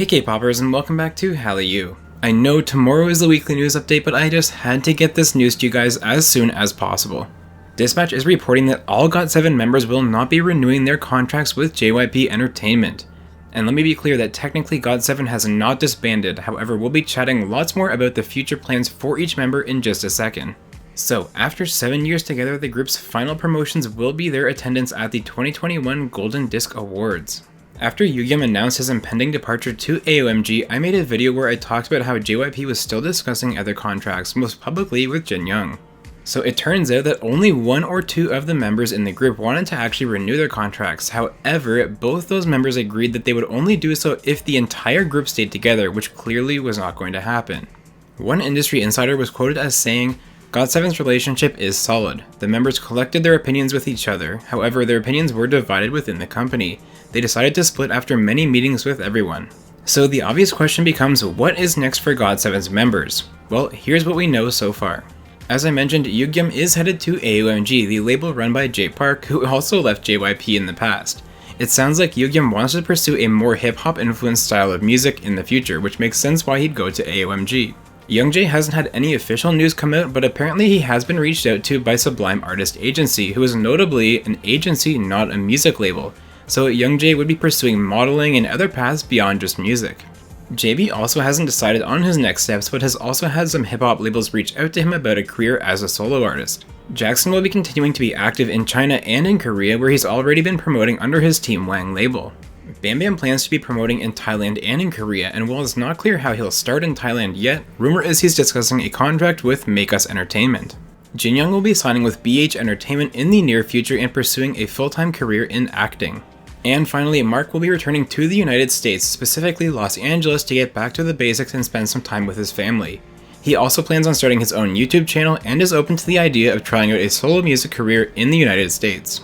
Hey K-Poppers, and welcome back to Hallyu. I know tomorrow is the weekly news update, but I just had to get this news to you guys as soon as possible. Dispatch is reporting that all GOT7 members will not be renewing their contracts with JYP Entertainment. And let me be clear that technically GOT7 has not disbanded, however we'll be chatting lots more about the future plans for each member in just a second. So, after 7 years together, the group's final promotions will be their attendance at the 2021 Golden Disc Awards. After Yugyeom announced his impending departure to AOMG, I made a video where I talked about how JYP was still discussing other contracts, most publicly with Jinyoung. So it turns out that only one or two of the members in the group wanted to actually renew their contracts. However, both those members agreed that they would only do so if the entire group stayed together, which clearly was not going to happen. One industry insider was quoted as saying, "GOT7's relationship is solid. The members collected their opinions with each other, however their opinions were divided within the company. They decided to split after many meetings with everyone." So the obvious question becomes, what is next for GOT7's members? Well, here's what we know so far. As I mentioned, Yugyeom is headed to AOMG, the label run by Jay Park, who also left JYP in the past. It sounds like Yugyeom wants to pursue a more hip-hop influenced style of music in the future, which makes sense why he'd go to AOMG. Youngjae hasn't had any official news come out, but apparently he has been reached out to by Sublime Artist Agency, who is notably an agency, not a music label. So Youngjae would be pursuing modeling and other paths beyond just music. JB also hasn't decided on his next steps, but has also had some hip-hop labels reach out to him about a career as a solo artist. Jackson will be continuing to be active in China and in Korea, where he's already been promoting under his Team Wang label. Bam Bam plans to be promoting in Thailand and in Korea, and while it's not clear how he'll start in Thailand yet, rumor is he's discussing a contract with Make Us Entertainment. Jinyoung will be signing with BH Entertainment in the near future and pursuing a full-time career in acting. And finally, Mark will be returning to the United States, specifically Los Angeles, to get back to the basics and spend some time with his family. He also plans on starting his own YouTube channel and is open to the idea of trying out a solo music career in the United States.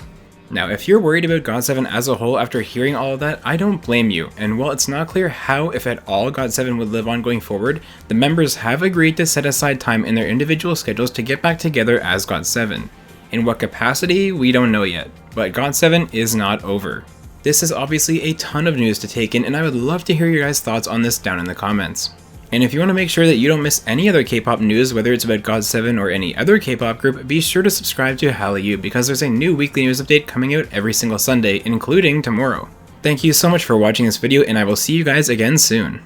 Now, if you're worried about GOT7 as a whole after hearing all of that, I don't blame you, and while it's not clear how, if at all, GOT7 would live on going forward, the members have agreed to set aside time in their individual schedules to get back together as GOT7. In what capacity, we don't know yet, but GOT7 is not over. This is obviously a ton of news to take in, and I would love to hear your guys' thoughts on this down in the comments. And if you want to make sure that you don't miss any other K-pop news, whether it's about GOT7 or any other K-pop group, be sure to subscribe to Hallyu, because there's a new weekly news update coming out every single Sunday, including tomorrow. Thank you so much for watching this video, and I will see you guys again soon.